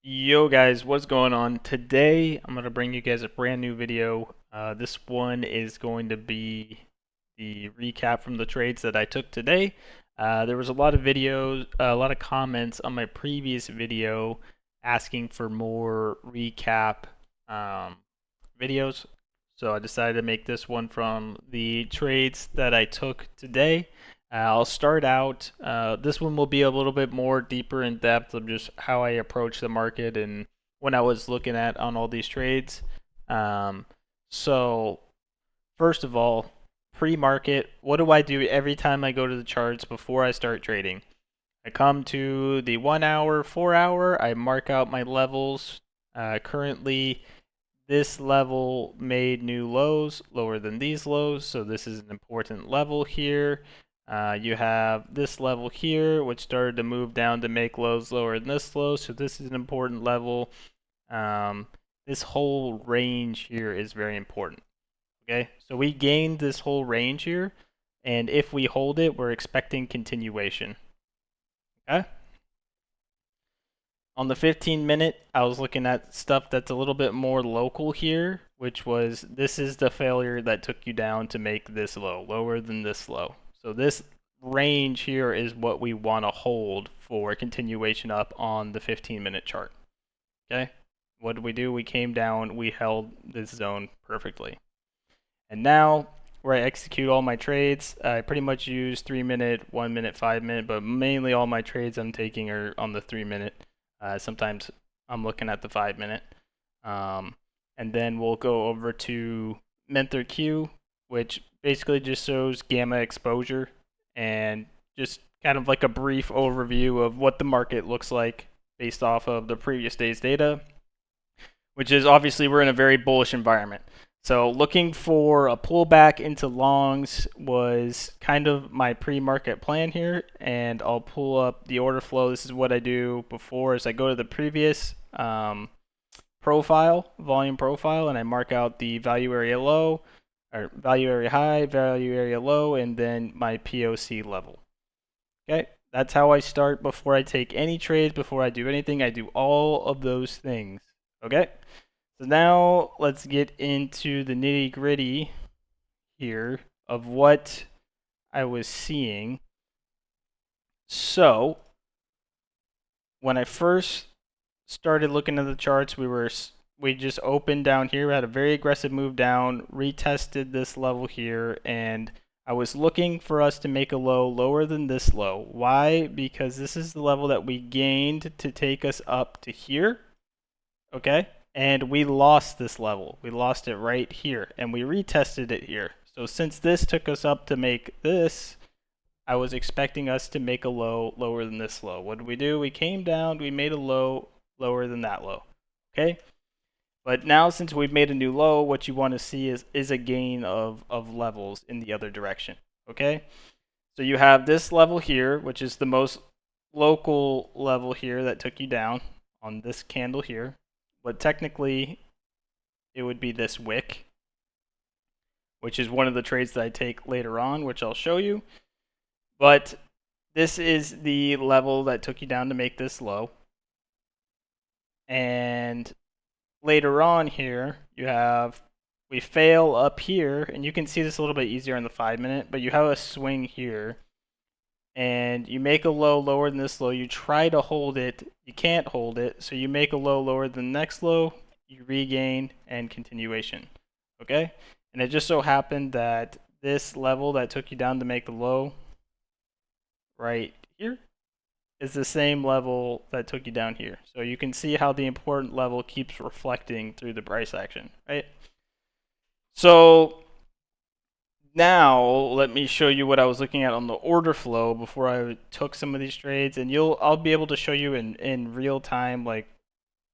Yo guys, what's going on? Today I'm going to bring you guys a brand new video. This one is going to be the recap from the trades that I took today. There was a lot of videos, a lot of comments on my previous video asking for more recap um, videos. So I decided to make this one from the trades that I took today. I'll start out. This one will be a little bit more deeper in depth of just how I approach the market and when I was looking at on all these trades. Um, so first of all, pre-market, what do I do every time I go to the charts before I start trading? I come to the 1 hour, 4 hour, I mark out my levels. Currently, this level made new lows lower than these lows, so this is an important level here. You have this level here, which started to move down to make lows lower than this low, so this is an important level. This whole range here is very important. Okay, so we gained this whole range here, and if we hold it, we're expecting continuation. Okay. On the 15-minute, I was looking at stuff that's a little bit more local here, which was this is the failure that took you down to make this low, lower than this low. So this range here is what we want to hold for continuation up on the 15-minute chart. Okay? What did we do? We came down, we held this zone perfectly. And now, where I execute all my trades, I pretty much use 3-minute, 1-minute, 5-minute, but mainly all my trades I'm taking are on the 3-minute. Sometimes I'm looking at the 5-minute. And then we'll go over to Mentor Q, which basically just shows gamma exposure and just kind of like a brief overview of what the market looks like based off of the previous day's data, which is obviously we're in a very bullish environment. So looking for a pullback into longs was kind of my pre-market plan here, and I'll pull up the order flow. This is what I do before is I go to the previous profile, volume profile, and I mark out the value area low, or value area high, value area low, and then my POC level. Okay, that's how I start before I take any trades, before I do anything. I do all of those things. Okay. So now let's get into the nitty gritty here of what I was seeing. So when I first started looking at the charts, we just opened down here. We had a very aggressive move down, retested this level here, and I was looking for us to make a low lower than this low. Why? Because this is the level that we gained to take us up to here. Okay? And we lost this level. We lost it right here, and we retested it here. So since this took us up to make this, I was expecting us to make a low lower than this low. What did we do? We came down, we made a low lower than that low. Okay? But now since we've made a new low, what you want to see is a gain of levels in the other direction. Okay? So you have this level here, which is the most local level here that took you down on this candle here. But technically, it would be this wick, which is one of the trades that I take later on, which I'll show you. But this is the level that took you down to make this low. And later on here, we fail up here, and you can see this a little bit easier on the 5-minute, but you have a swing here. And you make a low lower than this low, you try to hold it, you can't hold it, so you make a low lower than the next low, you regain, and continuation. Okay? And it just so happened that this level that took you down to make the low right here is the same level that took you down here. So you can see how the important level keeps reflecting through the price action, right? So now let me show you what I was looking at on the order flow before I took some of these trades, and I'll be able to show you in real time, like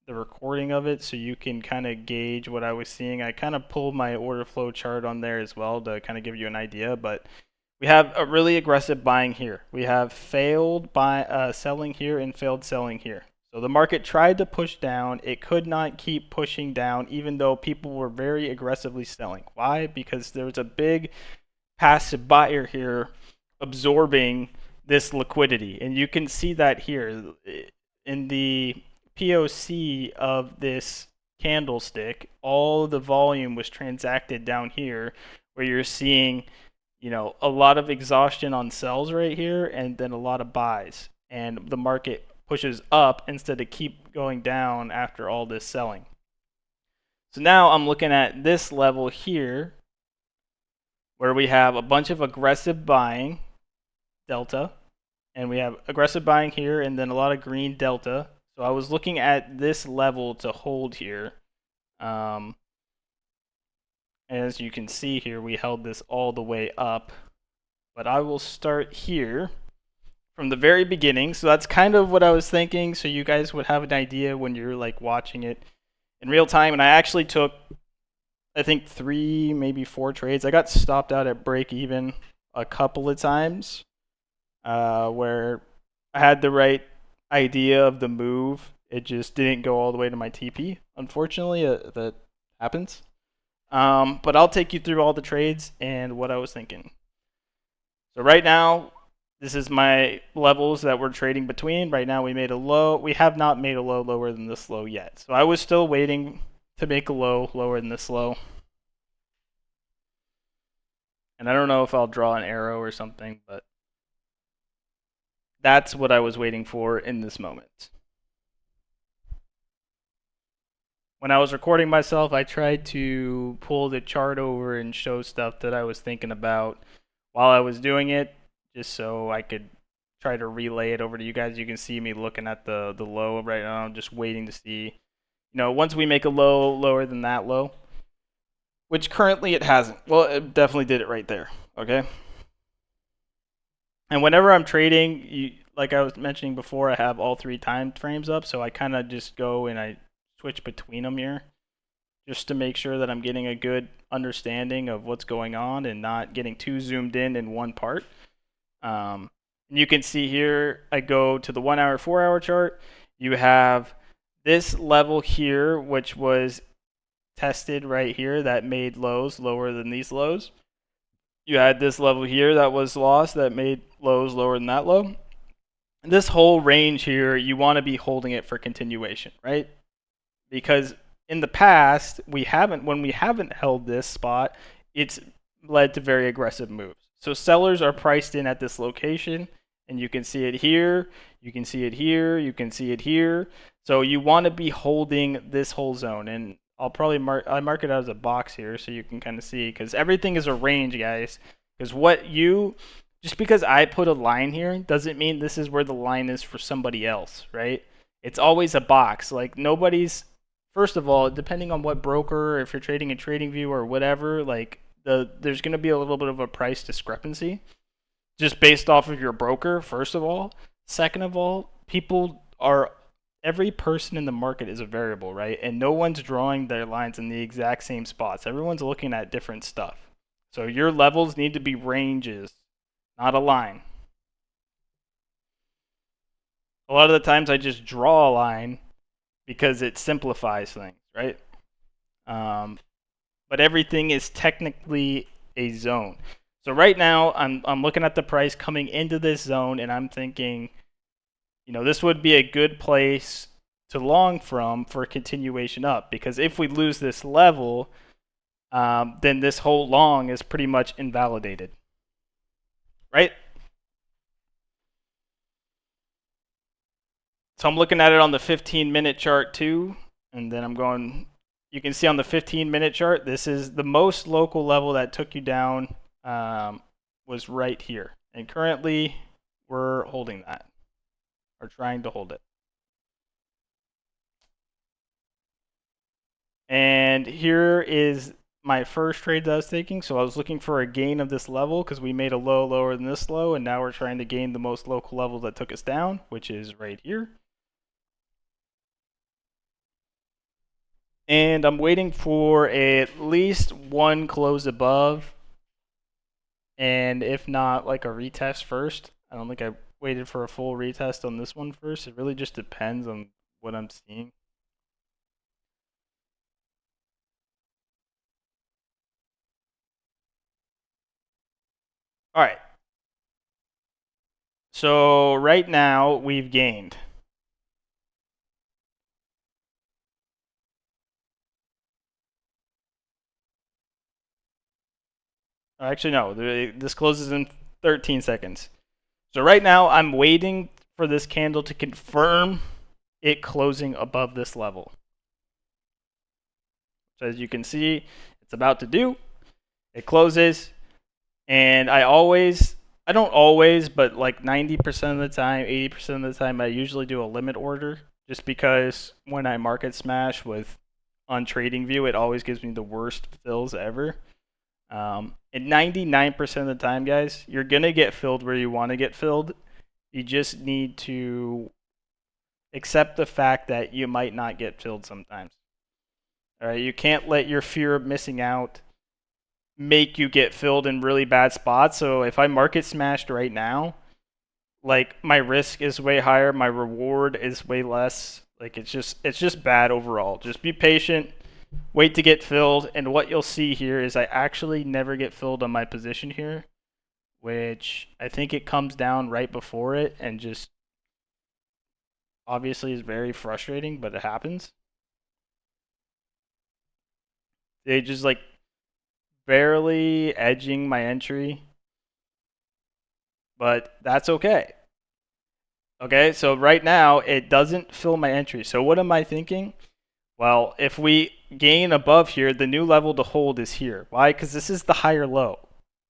the recording of it, so you can kind of gauge what I was seeing. I kind of pulled my order flow chart on there as well to kind of give you an idea, but we have a really aggressive buying here. We have failed selling here and failed selling here. So the market tried to push down. It could not keep pushing down even though people were very aggressively selling. Why? Because there was a big passive buyer here absorbing this liquidity. And you can see that here in the POC of this candlestick, all of the volume was transacted down here, where you're seeing, you know, a lot of exhaustion on sells right here, and then a lot of buys, and the market pushes up instead of keep going down after all this selling. So now I'm looking at this level here, where we have a bunch of aggressive buying, delta, and we have aggressive buying here, and then a lot of green delta. So I was looking at this level to hold here. As you can see here, we held this all the way up. But I will start here from the very beginning. So that's kind of what I was thinking, so you guys would have an idea when you're like watching it in real time. And I actually took, I think, 3, maybe 4 trades. I got stopped out at break even a couple of times, where I had the right idea of the move. It just didn't go all the way to my TP. Unfortunately, that happens. But I'll take you through all the trades and what I was thinking. So right now, this is my levels that we're trading between. Right now we made a low. We have not made a low lower than this low yet. So I was still waiting to make a low lower than this low. And I don't know if I'll draw an arrow or something, but that's what I was waiting for in this moment. When I was recording myself, I tried to pull the chart over and show stuff that I was thinking about while I was doing it, just so I could try to relay it over to you guys. You can see me looking at the low right now. I'm just waiting to see, you know, once we make a low lower than that low, which currently it hasn't. Well, it definitely did it right there, okay? And whenever I'm trading, like I was mentioning before, I have all 3 time frames up, so I kind of just go and I switch between them here just to make sure that I'm getting a good understanding of what's going on and not getting too zoomed in one part. You can see here, I go to the 1 hour, 4 hour chart. You have this level here, which was tested right here, that made lows lower than these lows. You had this level here that was lost, that made lows lower than that low. And this whole range here, you want to be holding it for continuation, right? Because in the past, when we haven't held this spot, it's led to very aggressive moves. So sellers are priced in at this location, and you can see it here, you can see it here, you can see it here. So you want to be holding this whole zone, and I'll probably mark it as a box here so you can kind of see, because everything is a range, guys. Because just because I put a line here doesn't mean this is where the line is for somebody else, right? It's always a box. Like first of all, depending on what broker, if you're trading in TradingView or whatever, like there's going to be a little bit of a price discrepancy just based off of your broker, first of all. Second of all, every person in the market is a variable, right? And no one's drawing their lines in the exact same spots. Everyone's looking at different stuff. So your levels need to be ranges, not a line. A lot of the times I just draw a line because it simplifies things, right? But everything is technically a zone. So right now, I'm looking at the price coming into this zone, and I'm thinking, you know, this would be a good place to long from for a continuation up, because if we lose this level, then this whole long is pretty much invalidated, right? So I'm looking at it on the 15-minute chart too, and then I'm going, you can see on the 15-minute chart, this is the most local level that took you down, was right here. And currently, we're holding that, or trying to hold it. And here is my first trade that I was taking. So I was looking for a gain of this level because we made a low lower than this low, and now we're trying to gain the most local level that took us down, which is right here. And I'm waiting for at least one close above, and if not, like a retest first. I don't think I waited for a full retest on this one first. It really just depends on what I'm seeing. All right. So right now we've gained. Actually, no, this closes in 13 seconds. So right now, I'm waiting for this candle to confirm it closing above this level. So as you can see, it's about to do. It closes, and I don't always, but like 90% of the time, 80% of the time, I usually do a limit order, just because when I market smash on TradingView, it always gives me the worst fills ever. And 99% of the time, guys, you're gonna get filled where you want to get filled. You just need to accept the fact that you might not get filled sometimes. All right, you can't let your fear of missing out make you get filled in really bad spots. So if I market smashed right now, like my risk is way higher, my reward is way less. Like it's just bad overall. Just be patient, wait to get filled, and what you'll see here is I actually never get filled on my position here, which I think it comes down right before it and just obviously is very frustrating, but it happens. They just like barely edging my entry, but that's okay. Okay, so right now it doesn't fill my entry. So what am I thinking? Well, if we gain above here, the new level to hold is here. Why? Because this is the higher low.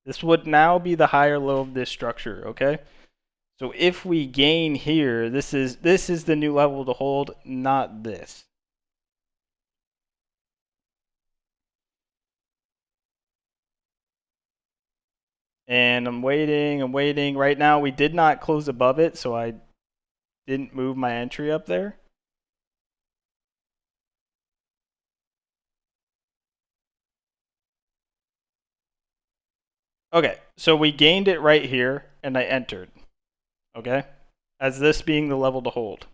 This would now be the higher low of this structure, okay? So if we gain here, this is the new level to hold, not this. And I'm waiting. Right now we did not close above it, so I didn't move my entry up there. Okay, so we gained it right here, and I entered. Okay, as this being the level to hold.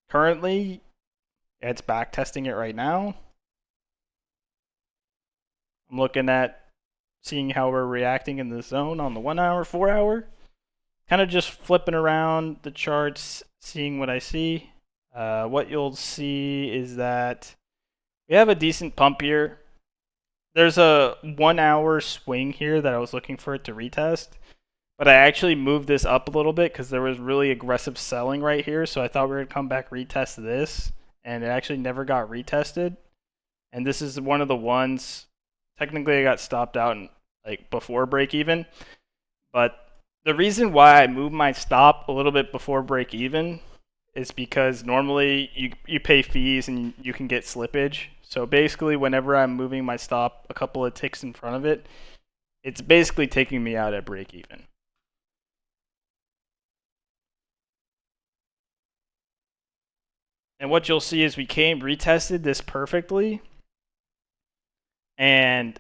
Currently, it's back testing it right now. I'm looking at seeing how we're reacting in the zone on the 1 hour, 4 hour. Kind of just flipping around the charts, seeing what I see. What you'll see is that we have a decent pump here. There's a 1 hour swing here that I was looking for it to retest, but I actually moved this up a little bit because there was really aggressive selling right here. So I thought we were going to come back retest this, and it actually never got retested. And this is one of the ones, technically I got stopped out and like before break even, but the reason why I moved my stop a little bit before break even is because normally you pay fees and you can get slippage. So basically, whenever I'm moving my stop a couple of ticks in front of it, it's basically taking me out at break even. And what you'll see is we retested this perfectly, and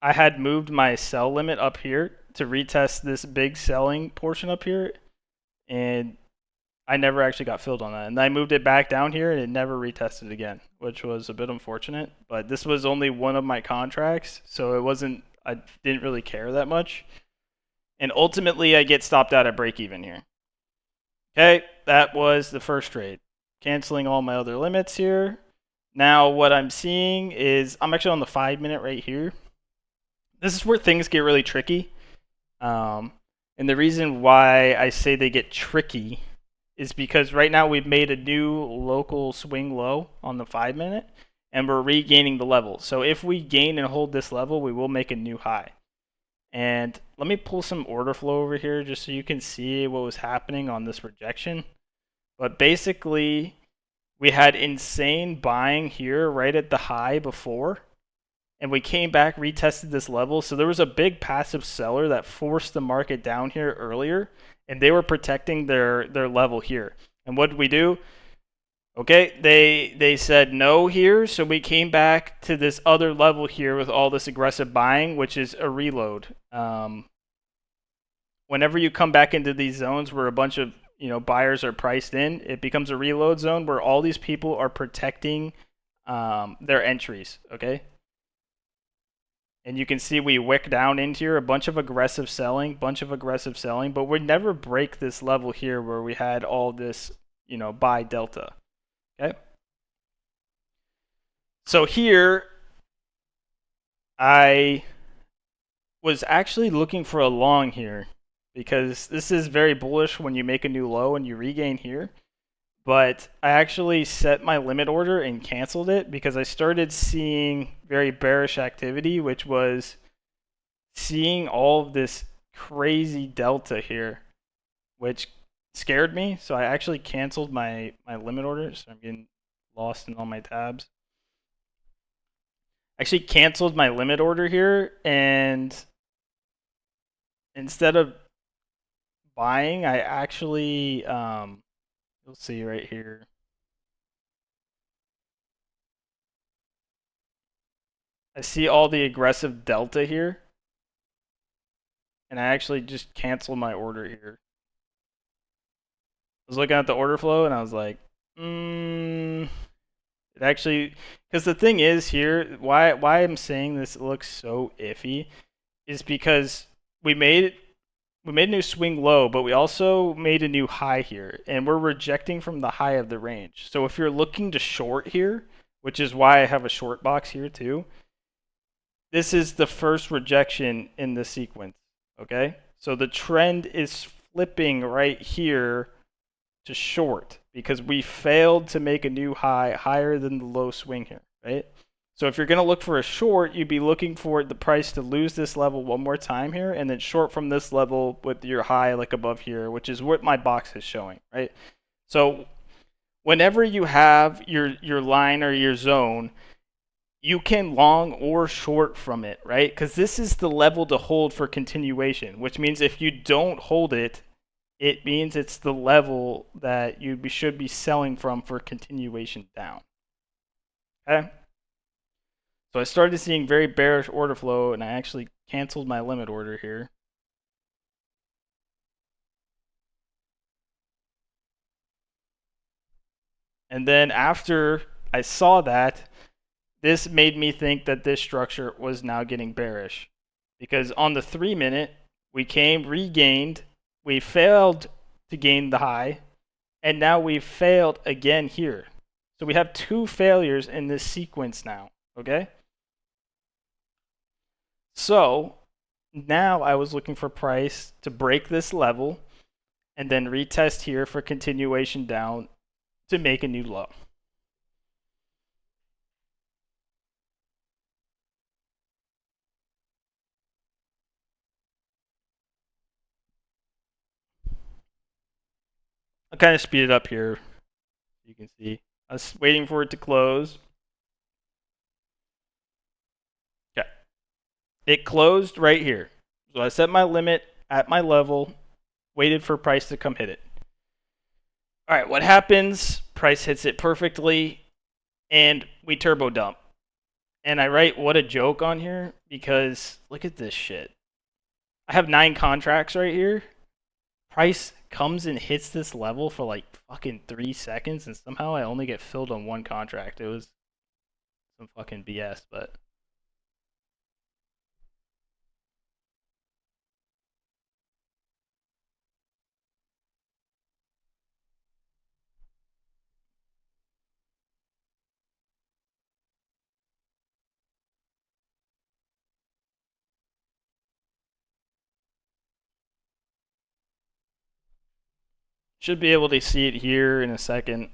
I had moved my sell limit up here to retest this big selling portion up here, and I never actually got filled on that. And I moved it back down here, and it never retested again, which was a bit unfortunate. But this was only one of my contracts, so it wasn't, I didn't really care that much. And ultimately, I get stopped out at break even here. Okay, that was the first trade. Canceling all my other limits here. Now what I'm seeing is, I'm actually on the 5 minute right here. This is where things get really tricky. And the reason why I say they get tricky is because right now we've made a new local swing low on the 5 minute, and we're regaining the level. So if we gain and hold this level, we will make a new high. And let me pull some order flow over here just so you can see what was happening on this rejection. But basically, we had insane buying here right at the high before, and we came back, retested this level. So there was a big passive seller that forced the market down here earlier, and they were protecting their level here. And what did we do? Okay, they said no here, so we came back to this other level here with all this aggressive buying, which is a reload. Whenever you come back into these zones where a bunch of buyers are priced in, it becomes a reload zone where all these people are protecting their entries. Okay. And you can see we wick down into here, a bunch of aggressive selling, but we never break this level here where we had all this, buy delta. Okay. So here, I was actually looking for a long here because this is very bullish when you make a new low and you regain here. But I actually set my limit order and canceled it because I started seeing very bearish activity, which was seeing all of this crazy delta here, which scared me. So I actually canceled my limit order. So I'm getting lost in all my tabs. Actually canceled my limit order here, and instead of buying, I actually you'll see right here. I see all the aggressive delta here, and I actually just canceled my order here. I was looking at the order flow and I was like, it actually, because the thing is here, why I'm saying this looks so iffy is because we made a new swing low, but we also made a new high here, and we're rejecting from the high of the range. So if you're looking to short here, which is why I have a short box here too, this is the first rejection in the sequence, okay? So the trend is flipping right here to short because we failed to make a new high higher than the low swing here, right? So if you're going to look for a short, you'd be looking for the price to lose this level one more time here and then short from this level with your high like above here, which is what my box is showing, right? So whenever you have your line or your zone, you can long or short from it, right? Because this is the level to hold for continuation, which means if you don't hold it, it means it's the level that you should be selling from for continuation down. Okay? So I started seeing very bearish order flow, and I actually canceled my limit order here. And then after I saw that, this made me think that this structure was now getting bearish. Because on the 3-minute, we regained, we failed to gain the high, and now we failed again here. So we have 2 failures in this sequence now, okay? So now I was looking for price to break this level and then retest here for continuation down to make a new low. I'll kind of speed it up here. You can see I was waiting for it to close. Okay. It closed right here. So I set my limit at my level, waited for price to come hit it. All right, what happens? Price hits it perfectly, and we turbo dump. And I write what a joke on here because look at this shit. I have 9 contracts right here. Price comes and hits this level for like fucking 3 seconds, and somehow I only get filled on 1 contract. It was some fucking BS, but should be able to see it here in a second.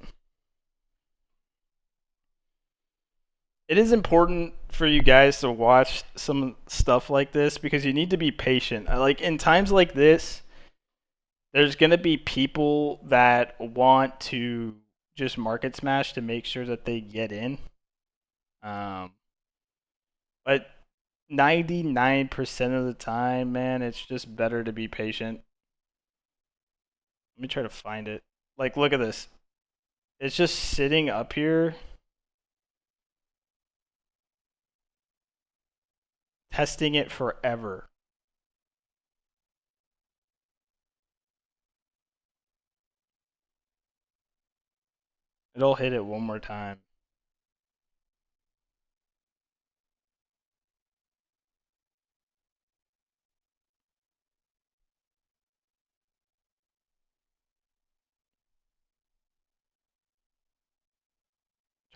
It is important for you guys to watch some stuff like this because you need to be patient. Like in times like this, there's going to be people that want to just market smash to make sure that they get in. But 99% of the time, man, it's just better to be patient. Let me try to find it. Like, look at this. It's just sitting up here, testing it forever. It'll hit it one more time.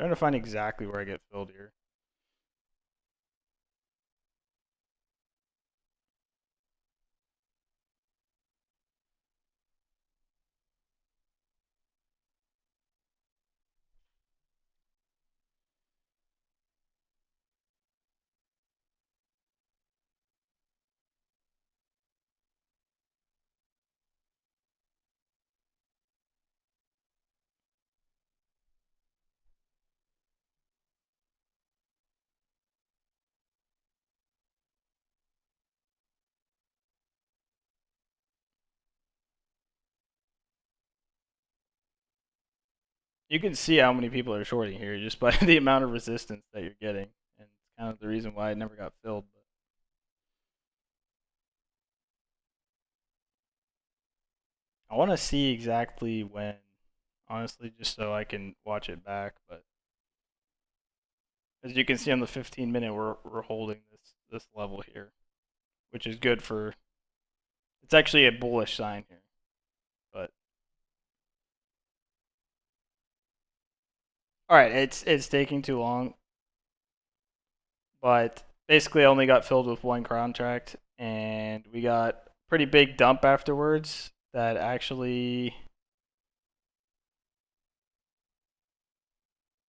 trying to find exactly where I get filled here. You can see how many people are shorting here just by the amount of resistance that you're getting, and it's kind of the reason why it never got filled. But I want to see exactly when, honestly, just so I can watch it back. But as you can see on the 15-minute, we're holding this level here, which is good for. It's actually a bullish sign here, but all right, it's taking too long. But basically, I only got filled with one contract, and we got pretty big dump afterwards that actually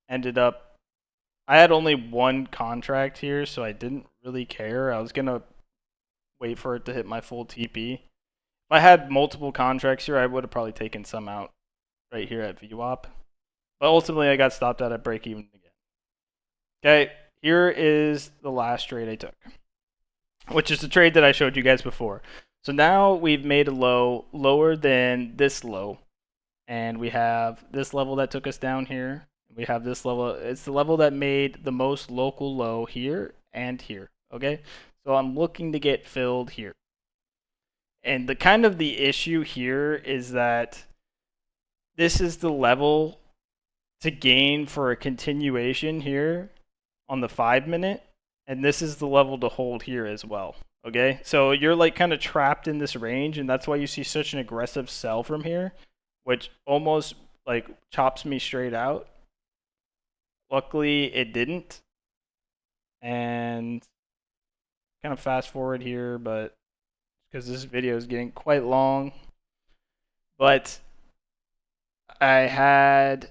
ended up. I had only one contract here, so I didn't really care. I was gonna wait for it to hit my full TP. If I had multiple contracts here, I would have probably taken some out right here at VWAP. But ultimately, I got stopped out at break even again. Okay, here is the last trade I took, which is the trade that I showed you guys before. So now we've made a low lower than this low, and we have this level that took us down here. We have this level. It's the level that made the most local low here and here. Okay, so I'm looking to get filled here. And the kind of the issue here is that this is the level to gain for a continuation here on the 5-minute, and this is the level to hold here as well. Okay, so you're like kind of trapped in this range, and that's why you see such an aggressive sell from here, which almost like chops me straight out. Luckily, it didn't, and kind of fast forward here, but because this video is getting quite long, but I had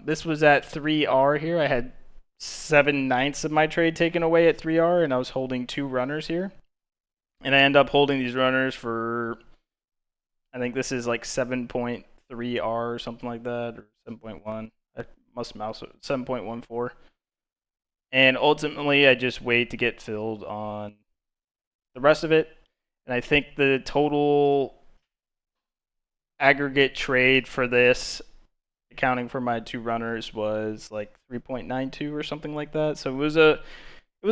this was at 3R here. I had 7/9 of my trade taken away at 3R, and I was holding 2 runners here. And I end up holding these runners for, I think this is like 7.3R or something like that, or 7.1. I must mouse it, 7.14. And ultimately, I just wait to get filled on the rest of it. And I think the total aggregate trade for this, accounting for my 2 runners, was like 3.92 or something like that. So it was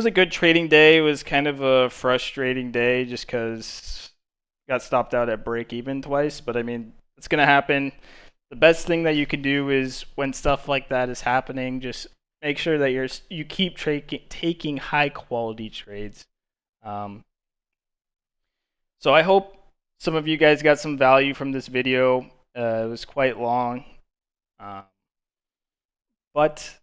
a good trading day. It was kind of a frustrating day just because got stopped out at break even twice. But I mean, it's gonna happen. The best thing that you can do is when stuff like that is happening, just make sure that you keep taking high quality trades. So I hope some of you guys got some value from this video. It was quite long. But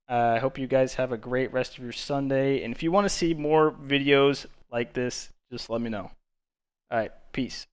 I hope you guys have a great rest of your Sunday. And if you want to see more videos like this, just let me know. All right, peace.